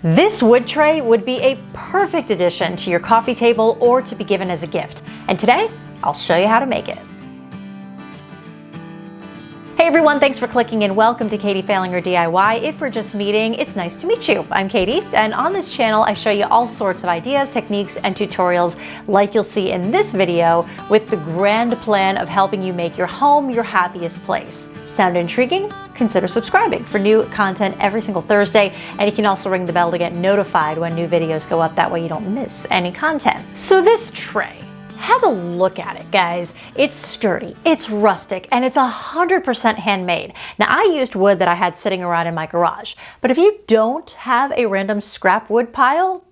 This wood tray would be a perfect addition to your coffee table or to be given as a gift. And today, I'll show you how to make it. Hey everyone, thanks for clicking in. Welcome to Katie Fehlinger DIY. If we're just meeting, it's nice to meet you. I'm Katie, and on this channel, I show you all sorts of ideas, techniques, and tutorials like you'll see in this video with the grand plan of helping you make your home your happiest place. Sound intriguing? Consider subscribing for new content every single Thursday, and you can also ring the bell to get notified when new videos go up. That way you don't miss any content. So this tray, have a look at it, guys. It's sturdy, it's rustic, and it's 100% handmade. Now, I used wood that I had sitting around in my garage, but if you don't have a random scrap wood pile,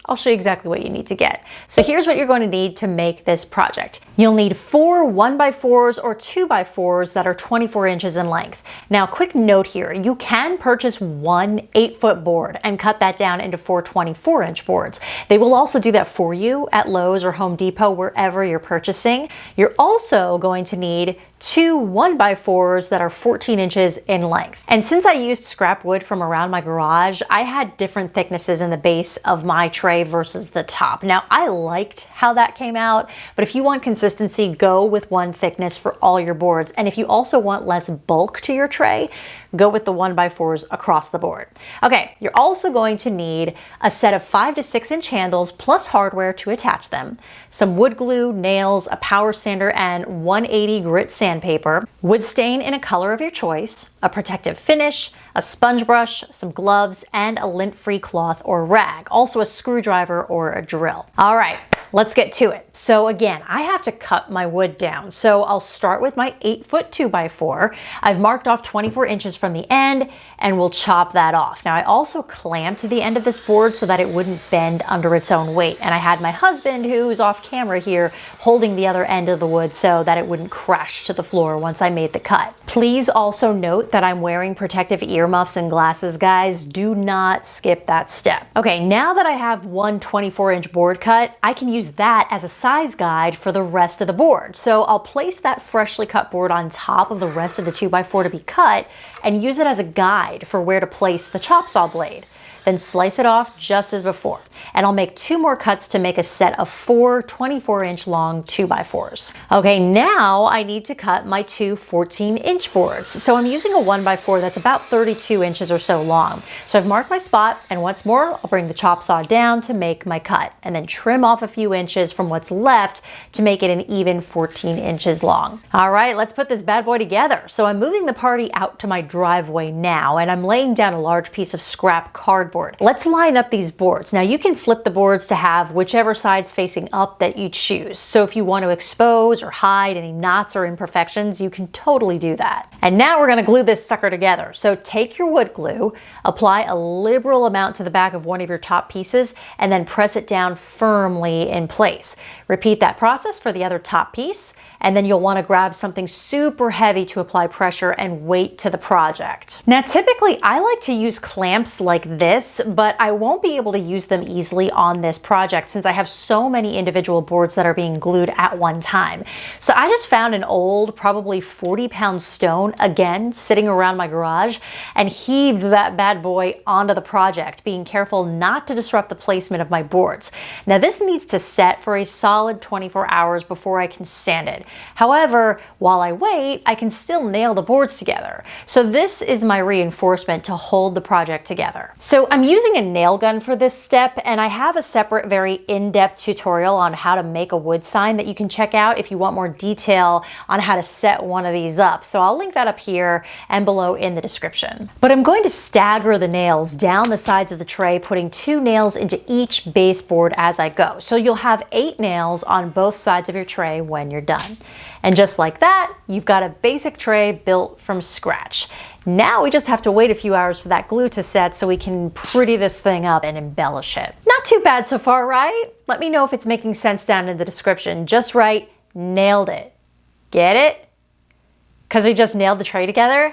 I'll show you exactly what you need to get. So here's what you're going to need to make this project. You'll need 4 1x4s or 2x4s that are 24 inches in length. Now, quick note here, you can purchase one 8-foot board and cut that down into 4 24-inch boards. They will also do that for you at Lowe's or Home Depot, wherever you're purchasing. You're also going to need 2 1x4s that are 14 inches in length. And since I used scrap wood from around my garage, I had different thicknesses in the base of my tray versus the top. Now, I liked how that came out, but if you want consistency, go with one thickness for all your boards. And if you also want less bulk to your tray, go with the 1x4s across the board. Okay, you're also going to need a set of 5 to 6 inch handles plus hardware to attach them, some wood glue, nails, a power sander, and 180 grit sandpaper, wood stain in a color of your choice, a protective finish, a sponge brush, some gloves, and a lint-free cloth or rag, also a screwdriver or a drill. All right, let's get to it. So again, I have to cut my wood down. So I'll start with my 8-foot 2x4. I've marked off 24 inches from the end and we'll chop that off. Now I also clamped the end of this board so that it wouldn't bend under its own weight. And I had my husband, who's off camera here, holding the other end of the wood so that it wouldn't crash to the floor once I made the cut. Please also note that I'm wearing protective earmuffs and glasses, guys. Do not skip that step. Okay, now that I have one 24-inch board cut, I can use that as a size guide for the rest of the board. So I'll place that freshly cut board on top of the rest of the 2x4 to be cut and use it as a guide for where to place the chop saw blade. Then slice it off just as before. And I'll make 2 more cuts to make a set of 4 24-inch long 2x4s. Okay, now I need to cut my 2 14-inch boards. So I'm using a 1x4 that's about 32 inches or so long. So I've marked my spot, and once more, I'll bring the chop saw down to make my cut, and then trim off a few inches from what's left to make it an even 14 inches long. All right, let's put this bad boy together. So I'm moving the party out to my driveway now, and I'm laying down a large piece of scrap cardboard. Let's line up these boards. Now you can flip the boards to have whichever side's facing up that you choose. So if you want to expose or hide any knots or imperfections, you can totally do that. And now we're going to glue this sucker together. So take your wood glue, apply a liberal amount to the back of one of your top pieces, and then press it down firmly in place. Repeat that process for the other top piece, and then you'll want to grab something super heavy to apply pressure and weight to the project. Now, typically I like to use clamps like this, but I won't be able to use them easily on this project since I have so many individual boards that are being glued at one time. So I just found an old, probably 40-pound stone, again, sitting around my garage, and heaved that bad boy onto the project, being careful not to disrupt the placement of my boards. Now, this needs to set for a solid 24 hours before I can sand it. However, while I wait, I can still nail the boards together. So this is my reinforcement to hold the project together. So I'm using a nail gun for this step, and I have a separate, very in-depth tutorial on how to make a wood sign that you can check out if you want more detail on how to set one of these up. So I'll link that up here and below in the description. But I'm going to stagger the nails down the sides of the tray, putting 2 nails into each baseboard as I go. So you'll have 8 nails on both sides of your tray when you're done. And just like that, you've got a basic tray built from scratch. Now we just have to wait a few hours for that glue to set so we can pretty this thing up and embellish it. Not too bad so far, right? Let me know if it's making sense down in the description. Just right, nailed it. Get it? Because we just nailed the tray together?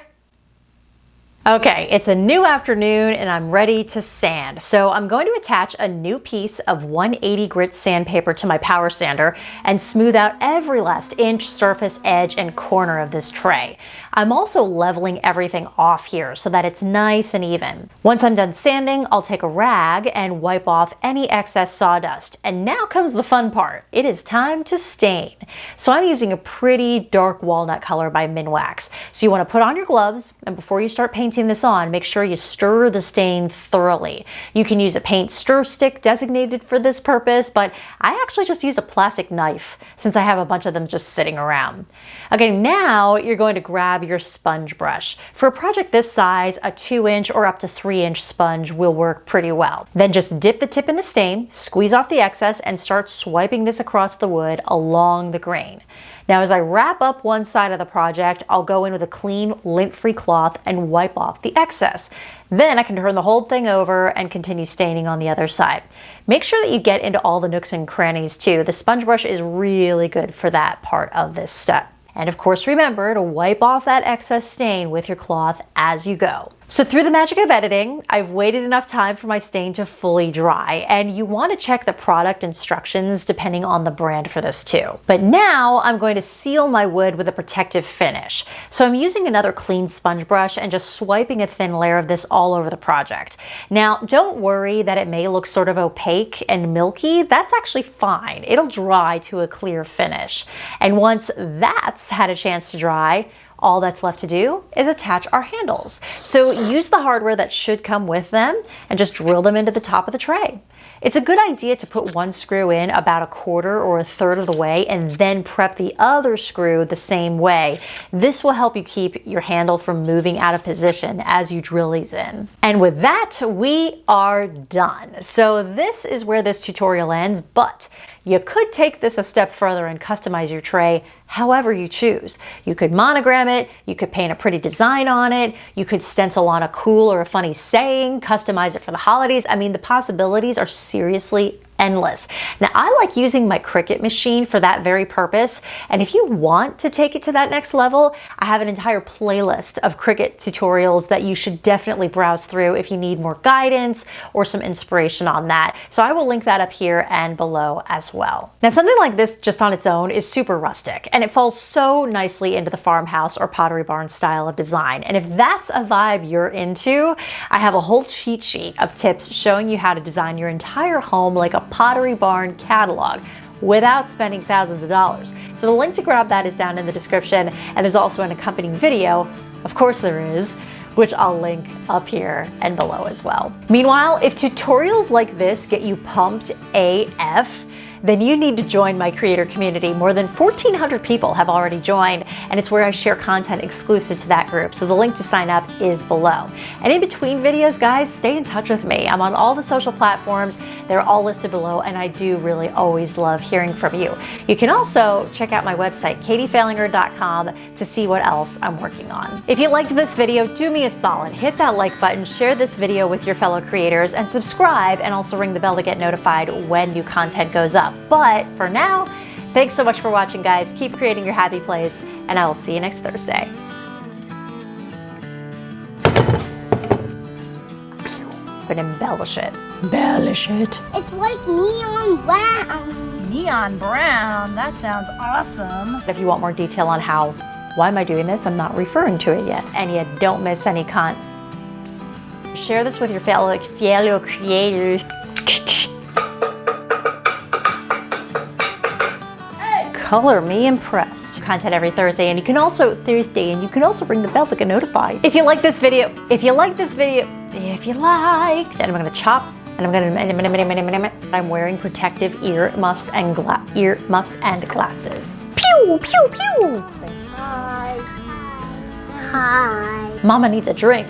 Okay, it's a new afternoon and I'm ready to sand. So I'm going to attach a new piece of 180 grit sandpaper to my power sander and smooth out every last inch, surface, edge, and corner of this tray. I'm also leveling everything off here so that it's nice and even. Once I'm done sanding, I'll take a rag and wipe off any excess sawdust. And now comes the fun part. It is time to stain. So I'm using a pretty dark walnut color by Minwax. So you want to put on your gloves, and before you start painting this on, make sure you stir the stain thoroughly. You can use a paint stir stick designated for this purpose, but I actually just use a plastic knife since I have a bunch of them just sitting around. Okay, now you're going to grab your sponge brush. For a project this size, a 2-inch or up to 3-inch sponge will work pretty well. Then just dip the tip in the stain, squeeze off the excess, and start swiping this across the wood along the grain. Now, as I wrap up one side of the project, I'll go in with a clean, lint-free cloth and wipe off the excess. Then I can turn the whole thing over and continue staining on the other side. Make sure that you get into all the nooks and crannies too. The sponge brush is really good for that part of this step. And of course, remember to wipe off that excess stain with your cloth as you go. So through the magic of editing, I've waited enough time for my stain to fully dry, and you want to check the product instructions depending on the brand for this too. But now I'm going to seal my wood with a protective finish. So I'm using another clean sponge brush and just swiping a thin layer of this all over the project. Now, don't worry that it may look sort of opaque and milky. That's actually fine. It'll dry to a clear finish. And once that's had a chance to dry, all that's left to do is attach our handles. So use the hardware that should come with them and just drill them into the top of the tray. It's a good idea to put one screw in about a quarter or a third of the way and then prep the other screw the same way. This will help you keep your handle from moving out of position as you drill these in. And with that, we are done. So this is where this tutorial ends, but you could take this a step further and customize your tray however you choose. You could monogram it, you could paint a pretty design on it, you could stencil on a cool or a funny saying, customize it for the holidays. I mean, the possibilities are seriously endless. Now, I like using my Cricut machine for that very purpose, and if you want to take it to that next level, I have an entire playlist of Cricut tutorials that you should definitely browse through if you need more guidance or some inspiration on that. So I will link that up here and below as well. Now, something like this just on its own is super rustic, and it falls so nicely into the farmhouse or pottery barn style of design. And if that's a vibe you're into, I have a whole cheat sheet of tips showing you how to design your entire home like a Pottery Barn catalog without spending thousands of dollars. So the link to grab that is down in the description, and there's also an accompanying video, of course there is, which I'll link up here and below as well. Meanwhile, if tutorials like this get you pumped AF, then you need to join my creator community. More than 1,400 people have already joined, and it's where I share content exclusive to that group. So the link to sign up is below. And in between videos, guys, stay in touch with me. I'm on all the social platforms. They're all listed below, and I do really always love hearing from you. You can also check out my website, katiefehlinger.com, to see what else I'm working on. If you liked this video, do me a solid. Hit that like button, share this video with your fellow creators, and subscribe, and also ring the bell to get notified when new content goes up. But for now, thanks so much for watching, guys. Keep creating your happy place, and I will see you next Thursday. But embellish it. Embellish it. It's like neon brown. Neon brown? That sounds awesome. If you want more detail on why am I doing this? I'm not referring to it yet. And you don't miss any share this with your fellow creators. Color me impressed. Content every Thursday, and you can also ring the bell to get notified. If you liked, and I'm gonna chop, and I'm wearing protective ear muffs and glasses. Pew pew pew. Say hi. Hi. Mama needs a drink.